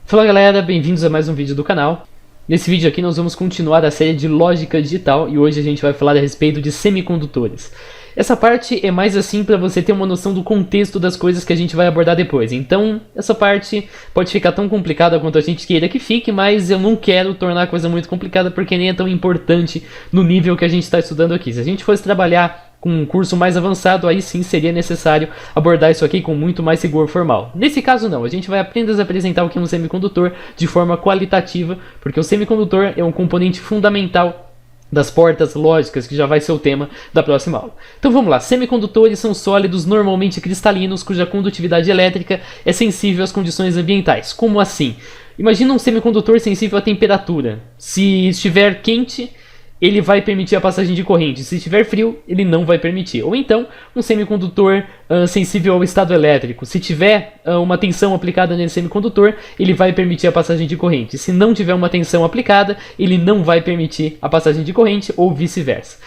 Fala galera, bem-vindos a mais um vídeo do canal. Nesse vídeo aqui nós vamos continuar a série de lógica digital e hoje a gente vai falar a respeito de semicondutores. Essa parte é mais assim para você ter uma noção do contexto das coisas que a gente vai abordar depois. Então, essa parte pode ficar tão complicada quanto a gente queira que fique, mas eu não quero tornar a coisa muito complicada porque nem é tão importante no nível que a gente está estudando aqui. Se a gente fosse trabalhar com um curso mais avançado, aí sim seria necessário abordar isso aqui com muito mais rigor formal. Nesse caso não, a gente vai apenas apresentar o que é um semicondutor de forma qualitativa, porque o semicondutor é um componente fundamental das portas lógicas, que já vai ser o tema da próxima aula. Então vamos lá, semicondutores são sólidos normalmente cristalinos, cuja condutividade elétrica é sensível às condições ambientais. Como assim? Imagina um semicondutor sensível à temperatura. Se estiver quente, ele vai permitir a passagem de corrente. Se estiver frio, ele não vai permitir. Ou então, um semicondutor sensível ao estado elétrico. Se tiver uma tensão aplicada nesse semicondutor, ele vai permitir a passagem de corrente. Se não tiver uma tensão aplicada, ele não vai permitir a passagem de corrente ou vice-versa.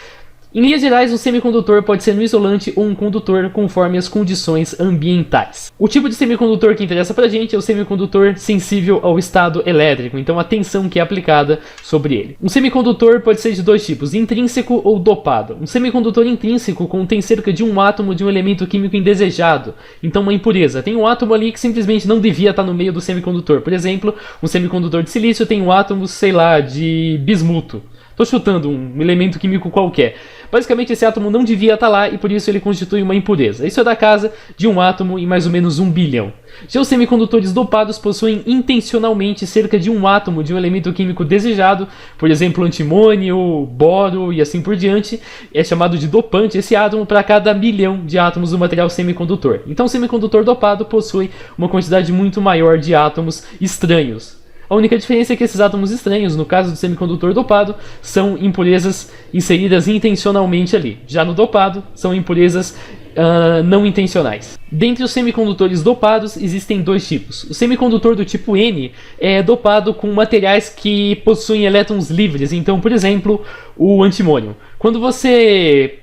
Em linhas gerais, um semicondutor pode ser um isolante ou um condutor conforme as condições ambientais. O tipo de semicondutor que interessa pra gente é o semicondutor sensível ao estado elétrico, então a tensão que é aplicada sobre ele. Um semicondutor pode ser de dois tipos, intrínseco ou dopado. Um semicondutor intrínseco contém cerca de um átomo de um elemento químico indesejado, então uma impureza. Tem um átomo ali que simplesmente não devia estar no meio do semicondutor. Por exemplo, um semicondutor de silício tem um átomo, sei lá, de bismuto. Estou chutando um elemento químico qualquer. Basicamente esse átomo não devia estar lá e por isso ele constitui uma impureza. Isso é da casa de um átomo em mais ou menos 1 bilhão. Já os semicondutores dopados possuem intencionalmente cerca de um átomo de um elemento químico desejado, por exemplo antimônio, boro e assim por diante. É chamado de dopante esse átomo para cada bilhão de átomos do material semicondutor. Então o semicondutor dopado possui uma quantidade muito maior de átomos estranhos. A única diferença é que esses átomos estranhos, no caso do semicondutor dopado, são impurezas inseridas intencionalmente ali. Já no dopado, são impurezas não intencionais. Dentre os semicondutores dopados, existem dois tipos. O semicondutor do tipo N é dopado com materiais que possuem elétrons livres. Então, por exemplo, o antimônio. Quando você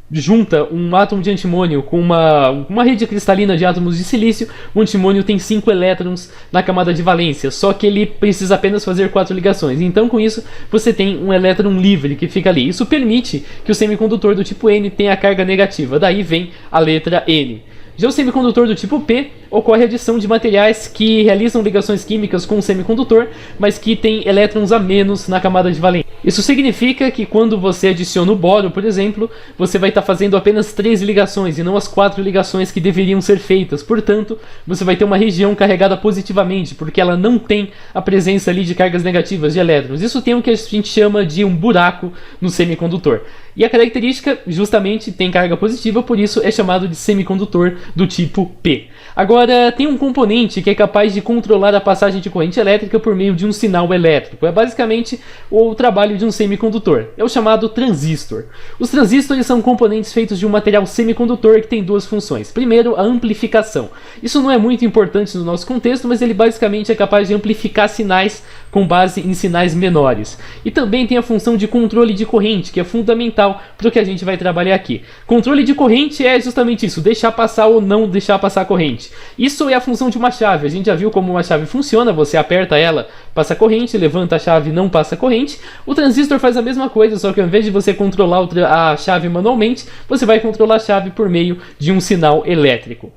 junta um átomo de antimônio com uma rede cristalina de átomos de silício, o antimônio tem 5 elétrons na camada de valência, só que ele precisa apenas fazer 4 ligações. Então com isso você tem um elétron livre que fica ali. Isso permite que o semicondutor do tipo N tenha a carga negativa, daí vem a letra N. Já o semicondutor do tipo P ocorre a adição de materiais que realizam ligações químicas com o semicondutor, mas que tem elétrons a menos na camada de valência. Isso significa que quando você adiciona o boro, por exemplo, você vai estar fazendo apenas 3 ligações e não as 4 ligações que deveriam ser feitas. Portanto, você vai ter uma região carregada positivamente, porque ela não tem a presença ali de cargas negativas de elétrons. Isso tem o que a gente chama de um buraco no semicondutor. E a característica justamente tem carga positiva, por isso é chamado de semicondutor do tipo P. Agora, tem um componente que é capaz de controlar a passagem de corrente elétrica por meio de um sinal elétrico. É basicamente o trabalho de um semicondutor. É o chamado transistor. Os transistores são componentes feitos de um material semicondutor que tem duas funções. Primeiro, a amplificação. Isso não é muito importante no nosso contexto, mas ele basicamente é capaz de amplificar sinais com base em sinais menores. E também tem a função de controle de corrente, que é fundamental para o que a gente vai trabalhar aqui. Controle de corrente é justamente isso, deixar passar ou não deixar passar a corrente. Isso é a função de uma chave. A gente já viu como uma chave funciona, você aperta ela, passa a corrente, levanta a chave, não passa a corrente. O transistor faz a mesma coisa, só que ao invés de você controlar a chave manualmente, você vai controlar a chave por meio de um sinal elétrico.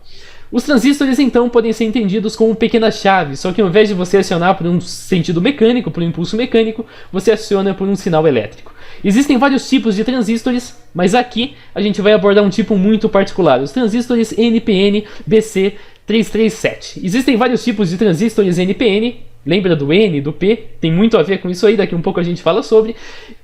Os transistores então podem ser entendidos como pequenas chaves, só que ao invés de você acionar por um sentido mecânico, por um impulso mecânico, você aciona por um sinal elétrico. Existem vários tipos de transistores, mas aqui a gente vai abordar um tipo muito particular, os transistores NPN BC337. Existem vários tipos de transistores NPN, lembra do N, do P? Tem muito a ver com isso aí, daqui um pouco a gente fala sobre.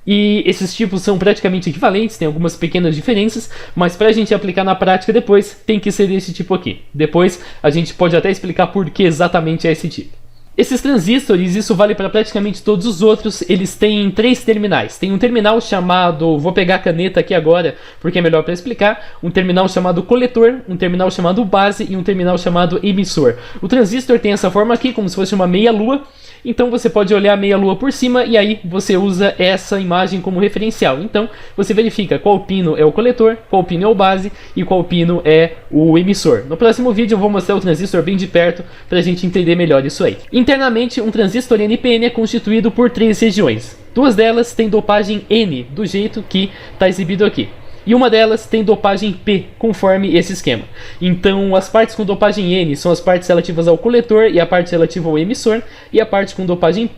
E esses tipos são praticamente equivalentes, tem algumas pequenas diferenças, mas para a gente aplicar na prática depois, tem que ser desse tipo aqui. Depois a gente pode até explicar por que exatamente é esse tipo. Esses transistores, isso vale para praticamente todos os outros, eles têm 3 terminais. Tem um terminal chamado, vou pegar a caneta aqui agora porque é melhor para explicar, um terminal chamado coletor, um terminal chamado base e um terminal chamado emissor. O transistor tem essa forma aqui, como se fosse uma meia-lua. Então você pode olhar a meia-lua por cima e aí você usa essa imagem como referencial. Então você verifica qual pino é o coletor, qual pino é o base e qual pino é o emissor. No próximo vídeo eu vou mostrar o transistor bem de perto para a gente entender melhor isso aí. Internamente, um transistor NPN é constituído por 3 regiões. 2 delas têm dopagem N, do jeito que está exibido aqui. E uma delas tem dopagem P, conforme esse esquema. Então, as partes com dopagem N são as partes relativas ao coletor e a parte relativa ao emissor. E a parte com dopagem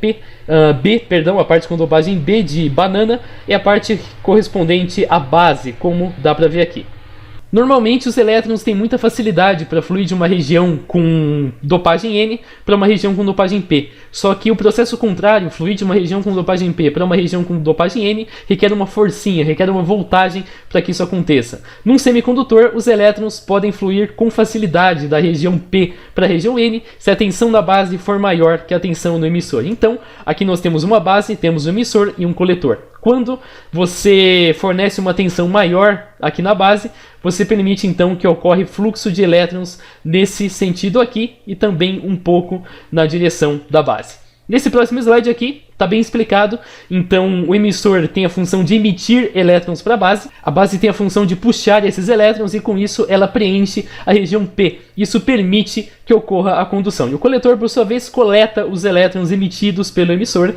a parte com dopagem B de banana é a parte correspondente à base, como dá para ver aqui. Normalmente os elétrons têm muita facilidade para fluir de uma região com dopagem N para uma região com dopagem P. Só que o processo contrário, fluir de uma região com dopagem P para uma região com dopagem N, requer uma forcinha, requer uma voltagem para que isso aconteça. Num semicondutor, os elétrons podem fluir com facilidade da região P para a região N se a tensão da base for maior que a tensão no emissor. Então, aqui nós temos uma base, temos um emissor e um coletor. Quando você fornece uma tensão maior aqui na base, você permite então que ocorra fluxo de elétrons nesse sentido aqui e também um pouco na direção da base. Nesse próximo slide aqui, está bem explicado. Então, o emissor tem a função de emitir elétrons para a base tem a função de puxar esses elétrons e com isso ela preenche a região P. Isso permite que ocorra a condução. E o coletor, por sua vez, coleta os elétrons emitidos pelo emissor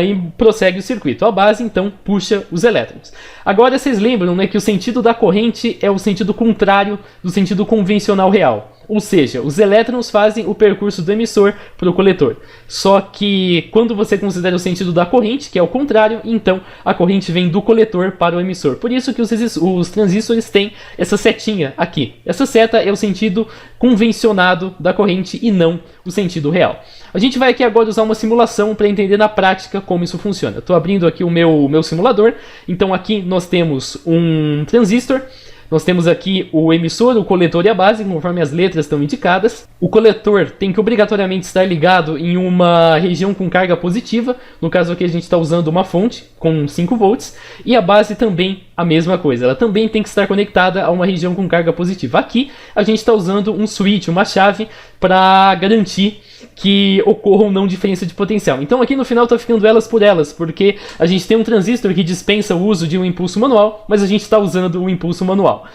e prossegue o circuito. A base, então, puxa os elétrons. Agora, vocês lembram, né, que o sentido da corrente é o sentido contrário do sentido convencional real. Ou seja, os elétrons fazem o percurso do emissor para o coletor. Só que quando você considera o sentido da corrente, que é o contrário, então a corrente vem do coletor para o emissor. Por isso que os transistores têm essa setinha aqui. Essa seta é o sentido convencionado da corrente e não o sentido real. A gente vai aqui agora usar uma simulação para entender na prática como isso funciona. Estou abrindo aqui o meu simulador. Então aqui nós temos um transistor. Nós temos aqui o emissor, o coletor e a base, conforme as letras estão indicadas. O coletor tem que obrigatoriamente estar ligado em uma região com carga positiva. No caso aqui a gente está usando uma fonte com 5 volts. E a base também a mesma coisa. Ela também tem que estar conectada a uma região com carga positiva. Aqui a gente está usando um switch, uma chave, para garantir que ocorra ou não diferença de potencial. Então aqui no final está ficando elas por elas, porque a gente tem um transistor que dispensa o uso de um impulso manual, mas a gente está usando o impulso manual.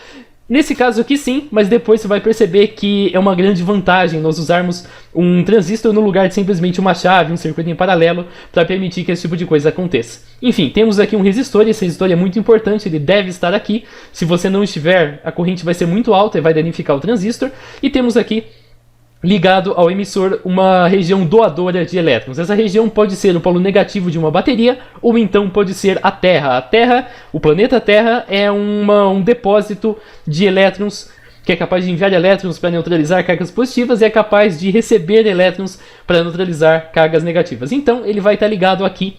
Nesse caso aqui sim, mas depois você vai perceber que é uma grande vantagem nós usarmos um transistor no lugar de simplesmente uma chave, um circuito em paralelo, para permitir que esse tipo de coisa aconteça. Enfim, temos aqui um resistor, e esse resistor é muito importante, ele deve estar aqui. Se você não estiver, a corrente vai ser muito alta e vai danificar o transistor. E temos aqui ligado ao emissor uma região doadora de elétrons. Essa região pode ser o polo negativo de uma bateria ou então pode ser a Terra. A Terra, o planeta Terra, é um depósito de elétrons que é capaz de enviar elétrons para neutralizar cargas positivas e é capaz de receber elétrons para neutralizar cargas negativas. Então ele vai estar ligado aqui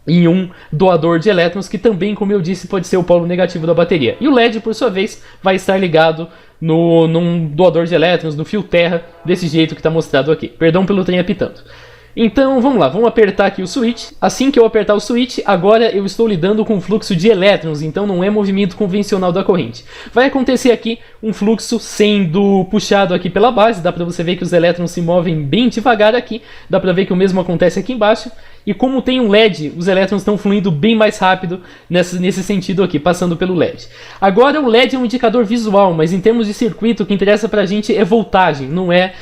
em um doador de elétrons, que também, como eu disse, pode ser o polo negativo da bateria. E o LED, por sua vez, vai estar ligado num doador de elétrons, no fio terra, desse jeito que está mostrado aqui. Perdão pelo trem apitando. Então vamos lá, vamos apertar aqui o switch. Assim que eu apertar o switch, agora eu estou lidando com fluxo de elétrons, então não é movimento convencional da corrente. Vai acontecer aqui um fluxo sendo puxado aqui pela base, dá para você ver que os elétrons se movem bem devagar aqui, dá para ver que o mesmo acontece aqui embaixo. E como tem um LED, os elétrons estão fluindo bem mais rápido nesse sentido aqui, passando pelo LED. Agora o LED é um indicador visual, mas em termos de circuito, o que interessa pra gente é voltagem, não é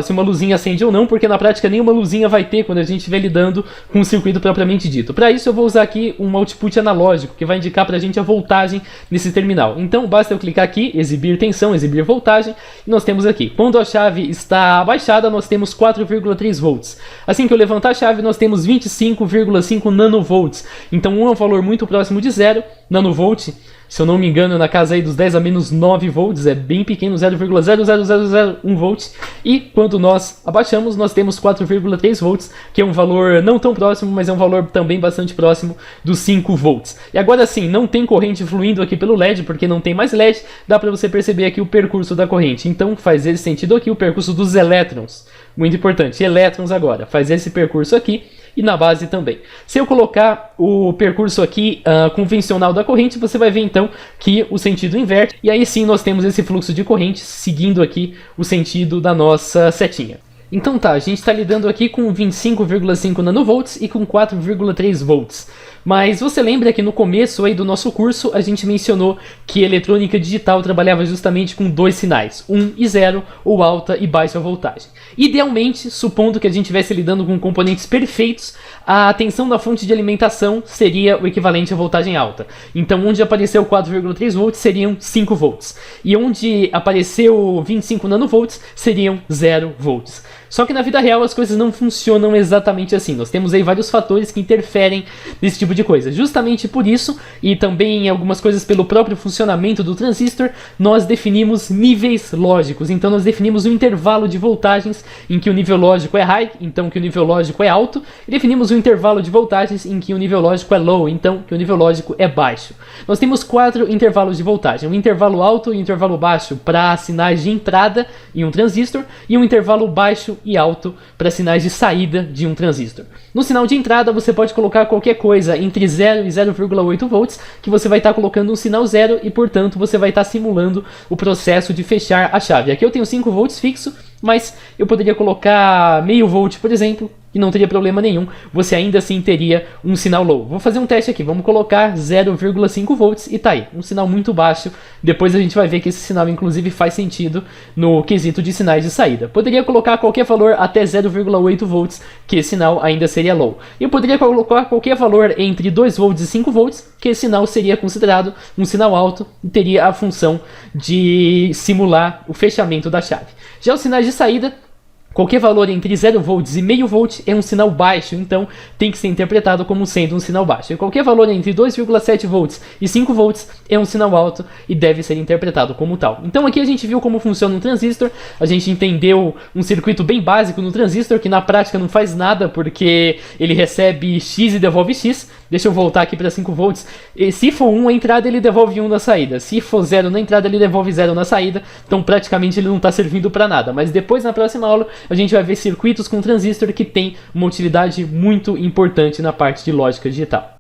se uma luzinha acende ou não, porque na prática nenhuma luzinha vai ter quando a gente estiver lidando com o circuito propriamente dito. Para isso eu vou usar aqui um output analógico, que vai indicar pra gente a voltagem nesse terminal. Então basta eu clicar aqui, exibir tensão, exibir voltagem, e nós temos aqui, quando a chave está abaixada, nós temos 4,3 volts. Assim que eu levantar a chave, nós temos 25,5 nanovolts. Então é um valor muito próximo de 0 nanovolt. Se eu não me engano, na casa aí dos 10 a menos 9 volts, é bem pequeno, 0,00001 volts. E quando nós abaixamos, nós temos 4,3 volts, que é um valor não tão próximo, mas é um valor também bastante próximo dos 5 volts. E agora sim, não tem corrente fluindo aqui pelo LED, porque não tem mais LED, dá para você perceber aqui o percurso da corrente. Então faz esse sentido aqui, o percurso dos elétrons. Muito importante, elétrons agora, faz esse percurso aqui. E na base também. Se eu colocar o percurso aqui convencional da corrente, você vai ver então que o sentido inverte. E aí sim nós temos esse fluxo de corrente seguindo aqui o sentido da nossa setinha. Então tá, a gente está lidando aqui com 25,5 nanovolts e com 4,3 volts. Mas você lembra que no começo aí do nosso curso a gente mencionou que eletrônica digital trabalhava justamente com dois sinais, 1 e 0, ou alta e baixa voltagem. Idealmente, supondo que a gente estivesse lidando com componentes perfeitos, a tensão da fonte de alimentação seria o equivalente à voltagem alta. Então onde apareceu 4,3 volts seriam 5 volts. E onde apareceu 25 nanovolts seriam 0 volts. Só que na vida real as coisas não funcionam exatamente assim. Nós temos aí vários fatores que interferem nesse tipo de coisa. Justamente por isso, e também algumas coisas pelo próprio funcionamento do transistor, nós definimos níveis lógicos. Então nós definimos um intervalo de voltagens em que o nível lógico é high, então que o nível lógico é alto, e definimos um intervalo de voltagens em que o nível lógico é low, então que o nível lógico é baixo. Nós temos 4 intervalos de voltagem, um intervalo alto e um intervalo baixo para sinais de entrada em um transistor, e um intervalo baixo e alto para sinais de saída de um transistor. No sinal de entrada você pode colocar qualquer coisa entre 0 e 0,8 volts, que você vai estar colocando um sinal 0 e portanto você vai estar simulando o processo de fechar a chave. Aqui eu tenho 5 volts fixo, mas eu poderia colocar meio volt, por exemplo, e não teria problema nenhum, você ainda assim teria um sinal low. Vou fazer um teste aqui, vamos colocar 0,5 volts e tá aí, um sinal muito baixo. Depois a gente vai ver que esse sinal inclusive faz sentido no quesito de sinais de saída. Poderia colocar qualquer valor até 0,8 volts, que esse sinal ainda seria low. E eu poderia colocar qualquer valor entre 2 volts e 5 volts, que esse sinal seria considerado um sinal alto e teria a função de simular o fechamento da chave. Já os sinais de saída, qualquer valor entre 0 volts e meio volt é um sinal baixo, então tem que ser interpretado como sendo um sinal baixo. E qualquer valor entre 2,7 volts e 5 volts é um sinal alto e deve ser interpretado como tal. Então aqui a gente viu como funciona um transistor, a gente entendeu um circuito bem básico no transistor, que na prática não faz nada porque ele recebe X e devolve X. Deixa eu voltar aqui para 5 volts. E se for 1 a entrada, ele devolve 1 na saída. Se for 0 na entrada, ele devolve 0 na saída. Então praticamente ele não está servindo para nada. Mas depois, na próxima aula, a gente vai ver circuitos com transistor que tem uma utilidade muito importante na parte de lógica digital.